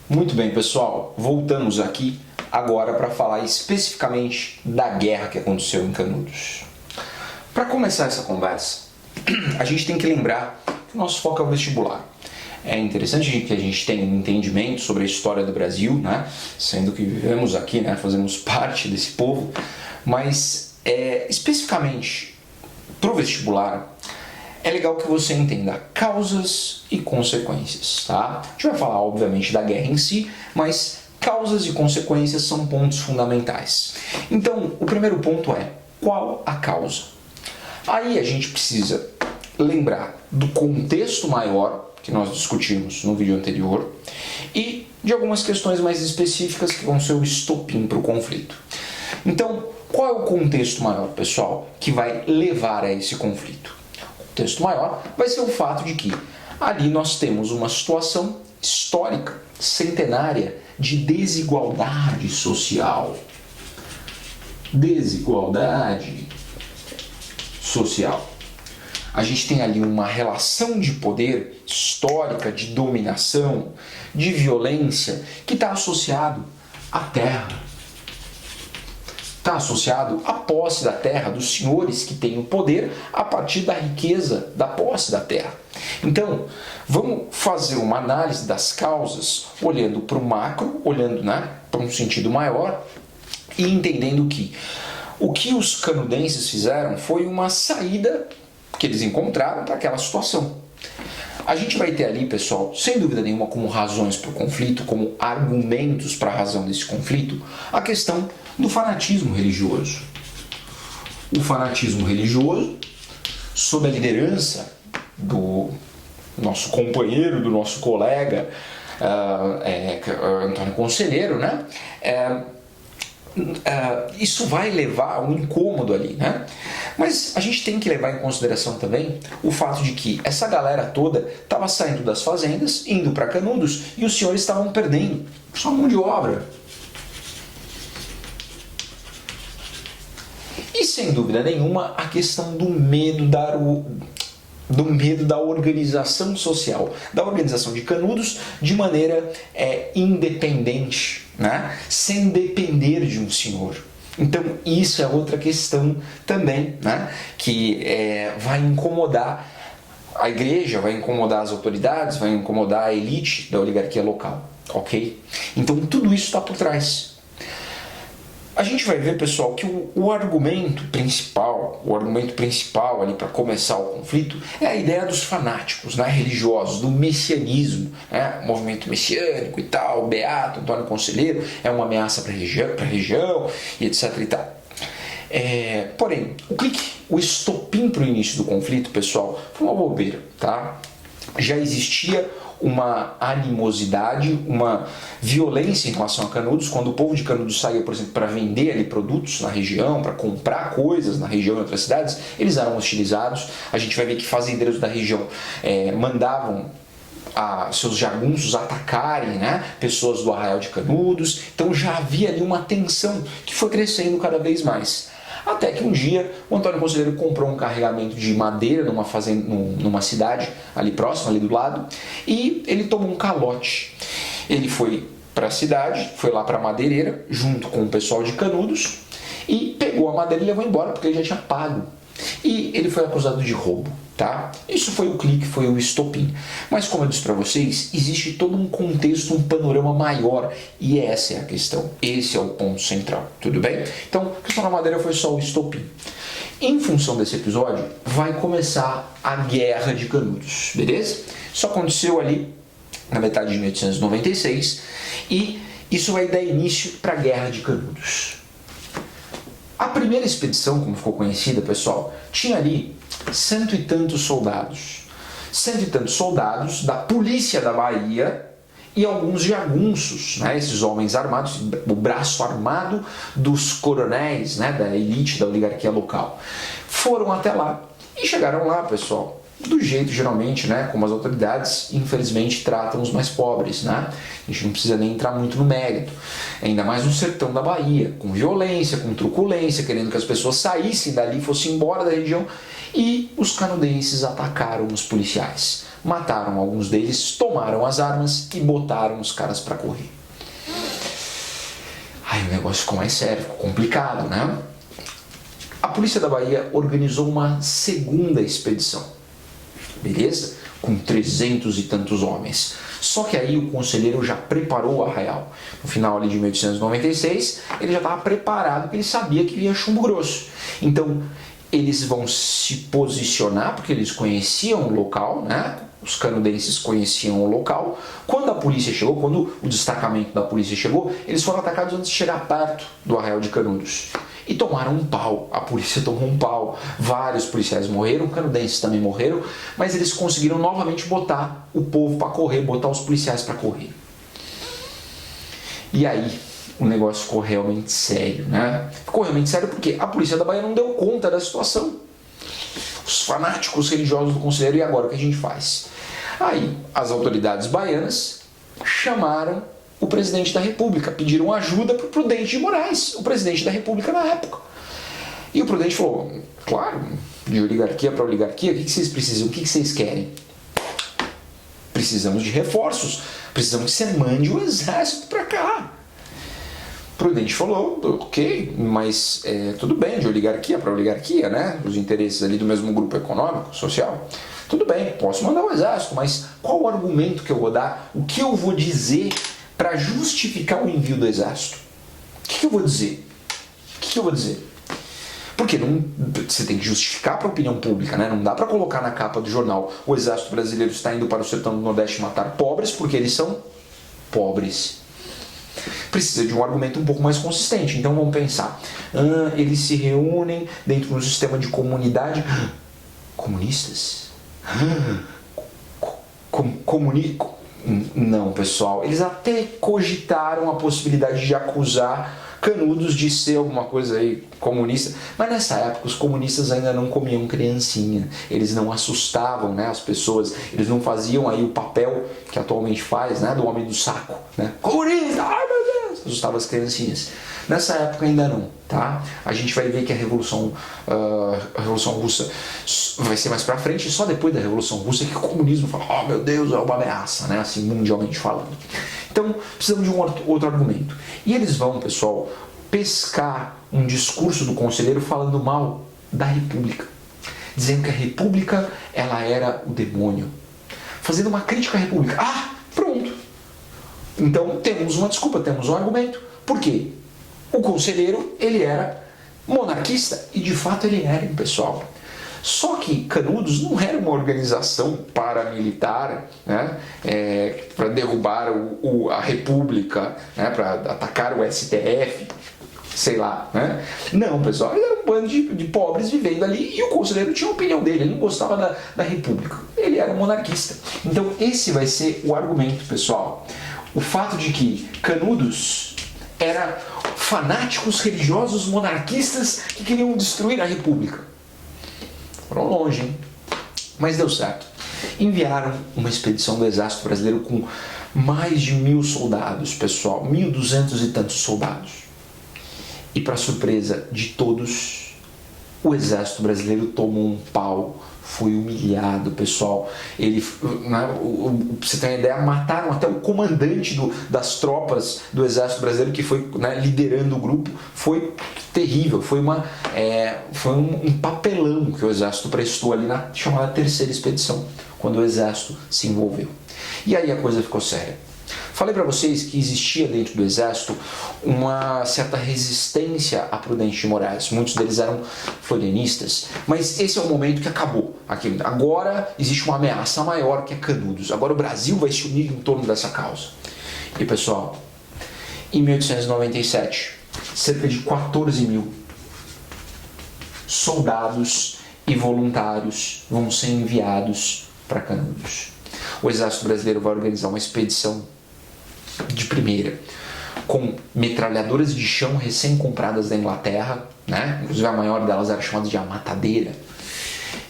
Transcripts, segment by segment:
Muito bem, pessoal, voltamos aqui agora para falar especificamente da guerra que aconteceu em Canudos. Para começar essa conversa, a gente tem que lembrar que o nosso foco é o vestibular. É interessante que a gente tenha um entendimento sobre a história do Brasil, né? Sendo que vivemos aqui, né? Fazemos parte desse povo, mas especificamente para o vestibular, é legal que você entenda causas e consequências, tá? A gente vai falar, obviamente, da guerra em si, mas causas e consequências são pontos fundamentais. Então, o primeiro ponto é, qual a causa? Aí a gente precisa lembrar do contexto maior, que nós discutimos no vídeo anterior, e de algumas questões mais específicas que vão ser o estopim para o conflito. Então, qual é o contexto maior, pessoal, que vai levar a esse conflito? O contexto maior vai ser o fato de que ali nós temos uma situação histórica, centenária, de desigualdade social. Desigualdade social. A gente tem ali uma relação de poder histórica, de dominação, de violência, que está associado à terra. Está associado à posse da terra, dos senhores que têm o poder a partir da riqueza da posse da terra. Então, vamos fazer uma análise das causas, olhando para o macro, olhando para um sentido maior e entendendo que o que os canudenses fizeram foi uma saída que eles encontraram para aquela situação. A gente vai ter ali, pessoal, sem dúvida nenhuma, como razões para o conflito, como argumentos para a razão desse conflito, a questão do fanatismo religioso. O fanatismo religioso, sob a liderança do nosso companheiro, do nosso colega, Antônio Conselheiro, né? Isso vai levar a um incômodo ali, né? Mas a gente tem que levar em consideração também o fato de que essa galera toda estava saindo das fazendas, indo para Canudos, e os senhores estavam perdendo sua mão de obra. E sem dúvida nenhuma a questão do medo da organização social, da organização de Canudos de maneira independente, né? Sem depender de um senhor. Então isso é outra questão também, né? Que vai incomodar a igreja, vai incomodar as autoridades, vai incomodar a elite da oligarquia local, ok? Então tudo isso está por trás. A gente vai ver, pessoal, que o argumento principal ali para começar o conflito é a ideia dos fanáticos, né, religiosos, do messianismo, né, movimento messiânico e tal, Beato, Antônio Conselheiro, é uma ameaça para a região e etc e tal. Porém, o estopim para o início do conflito, pessoal, foi uma bobeira, tá? Já existia uma animosidade, uma violência em relação a Canudos, quando o povo de Canudos saía, por exemplo, para vender ali produtos na região, para comprar coisas na região e outras cidades, eles eram hostilizados. A gente vai ver que fazendeiros da região mandavam seus jagunços atacarem, né, pessoas do arraial de Canudos. Então já havia ali uma tensão que foi crescendo cada vez mais. Até que um dia o Antônio Conselheiro comprou um carregamento de madeira numa cidade ali próxima, ali do lado, e ele tomou um calote. Ele foi para a cidade, foi lá para a madeireira, junto com o pessoal de Canudos, e pegou a madeira e levou embora, porque ele já tinha pago. E ele foi acusado de roubo, tá? Isso foi o clique, foi o estopim. Mas como eu disse para vocês, existe todo um contexto, um panorama maior, e essa é a questão, esse é o ponto central, tudo bem? Então, a questão da madeira foi só o estopim. Em função desse episódio, vai começar a Guerra de Canudos, beleza? Isso aconteceu ali na metade de 1896, e isso vai dar início para a Guerra de Canudos. A primeira expedição, como ficou conhecida, pessoal, tinha ali cento e tantos soldados da polícia da Bahia e alguns jagunços, né, esses homens armados, o braço armado dos coronéis, né, da elite da oligarquia local. Foram até lá e chegaram lá, pessoal, do jeito, geralmente, né, como as autoridades, infelizmente, tratam os mais pobres, né? A gente não precisa nem entrar muito no mérito. Ainda mais no sertão da Bahia, com violência, com truculência, querendo que as pessoas saíssem dali, fossem embora da região, e os canudenses atacaram os policiais. mataram alguns deles, tomaram as armas e botaram os caras para correr. Aí o negócio ficou mais sério, ficou complicado, né? A polícia da Bahia organizou uma segunda expedição, beleza? Com 300 e tantos homens. Só que aí o conselheiro já preparou o arraial. No final ali de 1896, ele já estava preparado, porque ele sabia que vinha chumbo grosso. Então, eles vão se posicionar, porque eles conheciam o local, né? Os canudenses conheciam o local. Quando a polícia chegou, quando o destacamento da polícia chegou, eles foram atacados antes de chegar perto do arraial de Canudos. E tomaram um pau, a polícia tomou um pau, vários policiais morreram, canudenses também morreram, mas eles conseguiram novamente botar o povo para correr, botar os policiais para correr. E aí o negócio ficou realmente sério, né? Ficou realmente sério porque a polícia da Bahia não deu conta da situação. Os fanáticos religiosos do conselheiro, e agora o que a gente faz? Aí as autoridades baianas chamaram o presidente da República, pediram ajuda para o Prudente de Moraes, o presidente da República na época. E o Prudente falou, claro, de oligarquia para oligarquia, o que vocês precisam, o que vocês querem? Precisamos de reforços, precisamos que você mande o exército para cá. O Prudente falou, ok, mas tudo bem, de oligarquia para oligarquia, né? Os interesses ali do mesmo grupo econômico, social. Tudo bem, posso mandar o exército, mas qual o argumento que eu vou dar? O que eu vou dizer para justificar o envio do exército? O que eu vou dizer? Porque você tem que justificar para a opinião pública, né? Não dá para colocar na capa do jornal: o exército brasileiro está indo para o sertão do Nordeste matar pobres porque eles são pobres. Precisa de um argumento um pouco mais consistente. Então vamos pensar. Eles se reúnem dentro de um sistema de comunidade. Comunistas? Não, pessoal. Eles até cogitaram a possibilidade de acusar Canudos de ser alguma coisa aí comunista, mas nessa época os comunistas ainda não comiam criancinha, eles não assustavam, né, as pessoas, eles não faziam aí o papel que atualmente faz, né, do homem do saco, né, comunista, ai meu Deus, assustava as criancinhas. Nessa época ainda não, tá? A gente vai ver que a Revolução Russa vai ser mais pra frente, e só depois da Revolução Russa que o comunismo fala, oh meu Deus, é uma ameaça, né, assim, mundialmente falando. Então, precisamos de um outro argumento. E eles vão, pessoal, pescar um discurso do conselheiro falando mal da República. Dizendo que a República, ela era o demônio. Fazendo uma crítica à República. Ah, pronto. Então, temos uma desculpa, temos um argumento. Por quê? O conselheiro, ele era monarquista. E, de fato, ele era, pessoal. Só que Canudos não era uma organização paramilitar, né, para derrubar a República, né, para atacar o STF, sei lá. Né? Não, pessoal, ele era um bando de pobres vivendo ali e o conselheiro tinha a opinião dele, ele não gostava da República, ele era monarquista. Então esse vai ser o argumento, pessoal. O fato de que Canudos era fanáticos religiosos monarquistas que queriam destruir a República. Foram longe, hein? Mas deu certo. Enviaram uma expedição do Exército Brasileiro com mais de 1.000 soldados, pessoal. 1.200 e tantos soldados. E para surpresa de todos, o Exército Brasileiro tomou um pau. Foi humilhado, pessoal. Ele, né, pra você ter uma ideia, mataram até o comandante das tropas do Exército Brasileiro, que foi, né, liderando o grupo. Foi terrível, foi um papelão que o Exército prestou ali na chamada terceira expedição, quando o Exército se envolveu. E aí a coisa ficou séria. Falei para vocês que existia dentro do Exército uma certa resistência a Prudente de Moraes. Muitos deles eram florianistas, mas esse é o momento que acabou. Agora existe uma ameaça maior, que é Canudos. Agora o Brasil vai se unir em torno dessa causa. E pessoal, em 1897, cerca de 14.000 soldados e voluntários vão ser enviados para Canudos. O Exército Brasileiro vai organizar uma expedição de primeira, com metralhadoras de chão recém-compradas da Inglaterra, né? Inclusive a maior delas era chamada de a Matadeira.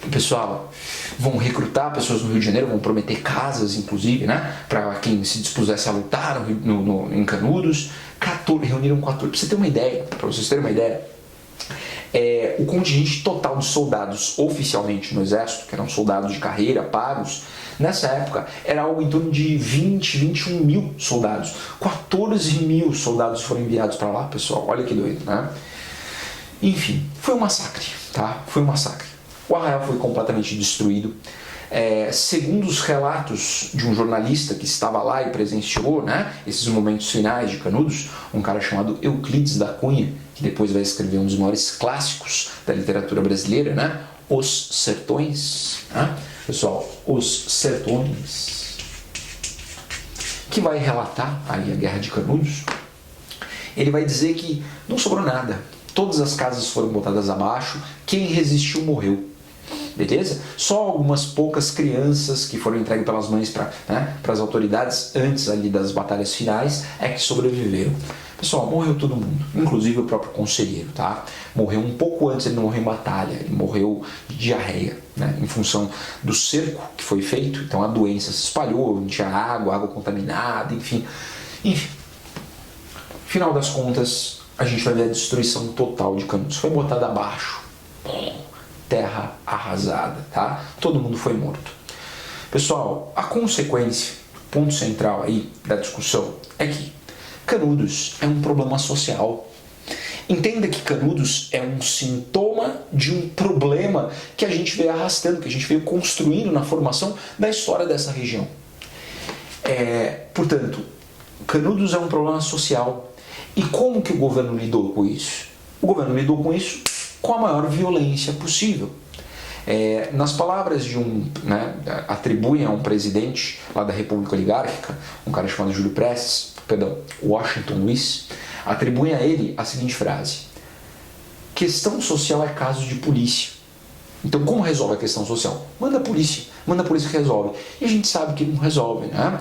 E, pessoal, vão recrutar pessoas no Rio de Janeiro, vão prometer casas, inclusive, né? Para quem se dispusesse a lutar em Canudos. Reuniram 14. Para você ter uma ideia, para vocês terem uma ideia, o contingente total de soldados oficialmente no Exército, que eram soldados de carreira, pagos, Nessa época era algo em torno de 21 mil soldados. 14 mil soldados foram enviados para lá, pessoal. Olha que doido, né? Enfim, foi um massacre, tá? Foi um massacre. O arraial foi completamente destruído. Segundo os relatos de um jornalista que estava lá e presenciou, né, esses momentos finais de Canudos, um cara chamado Euclides da Cunha, que depois vai escrever um dos maiores clássicos da literatura brasileira, né, Os Sertões, né? Pessoal, Os Sertões, que vai relatar aí a Guerra de Canudos. Ele vai dizer que não sobrou nada, todas as casas foram botadas abaixo, quem resistiu morreu. Beleza? Só algumas poucas crianças que foram entregues pelas mães para as autoridades antes ali das batalhas finais é que sobreviveram. Pessoal, morreu todo mundo, inclusive o próprio conselheiro, tá? Morreu um pouco antes, ele não morreu em batalha, ele morreu de diarreia, né? Em função do cerco que foi feito, então a doença se espalhou, não tinha água contaminada, enfim. Final das contas, a gente vai ver a destruição total de Canudos. Foi botada abaixo. Terra arrasada, tá? Todo mundo foi morto. Pessoal, a consequência, ponto central aí da discussão é que Canudos é um problema social. Entenda que Canudos é um sintoma de um problema que a gente veio arrastando, que a gente veio construindo na formação da história dessa região. Portanto, Canudos é um problema social. E como que o governo lidou com isso? O governo lidou com isso com a maior violência possível. Nas palavras de atribuem a um presidente lá da República Oligárquica, um cara chamado Washington Luiz, atribuem a ele a seguinte frase: questão social é caso de polícia. Então, como resolve a questão social? Manda a polícia que resolve. E a gente sabe que não resolve, né?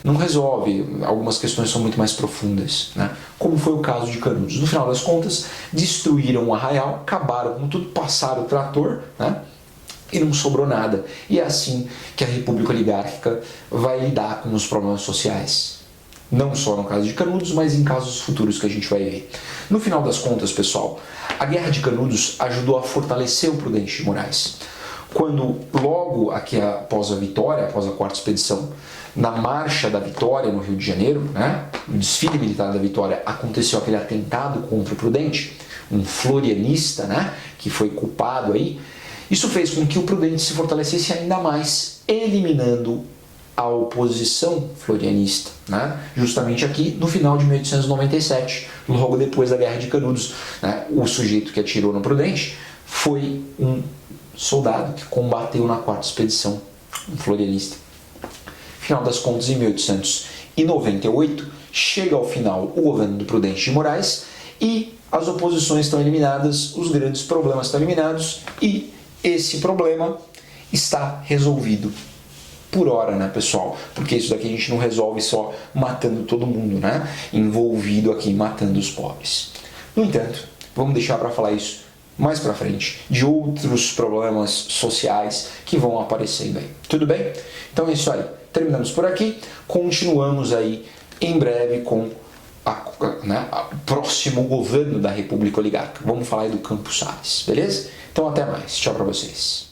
Não resolve, algumas questões são muito mais profundas, né? Como foi o caso de Canudos. No final das contas, destruíram o arraial, acabaram com tudo, passaram o trator, né? E não sobrou nada. E é assim que a República Oligárquica vai lidar com os problemas sociais. Não só no caso de Canudos, mas em casos futuros que a gente vai ver. No final das contas, pessoal, a Guerra de Canudos ajudou a fortalecer o Prudente de Moraes. Quando, logo aqui após a vitória, após a quarta expedição, na Marcha da Vitória no Rio de Janeiro, né, no desfile militar da Vitória, aconteceu aquele atentado contra o Prudente, um florianista, né, que foi culpado aí. Isso fez com que o Prudente se fortalecesse ainda mais, eliminando a oposição florianista, né? Justamente aqui no final de 1897, logo depois da Guerra de Canudos, né? O sujeito que atirou no Prudente foi um soldado que combateu na quarta expedição, um florianista. Final das contas, em 1898, chega ao final o governo do Prudente de Moraes e as oposições estão eliminadas, os grandes problemas estão eliminados e esse problema está resolvido. Por hora, né, pessoal? Porque isso daqui a gente não resolve só matando todo mundo, né? Envolvido aqui matando os pobres. No entanto, vamos deixar para falar isso mais para frente, de outros problemas sociais que vão aparecendo aí. Tudo bem? Então é isso aí. Terminamos por aqui. Continuamos aí em breve com o próximo governo da República Oligárquica. Vamos falar aí do Campos Salles, beleza? Então até mais. Tchau para vocês.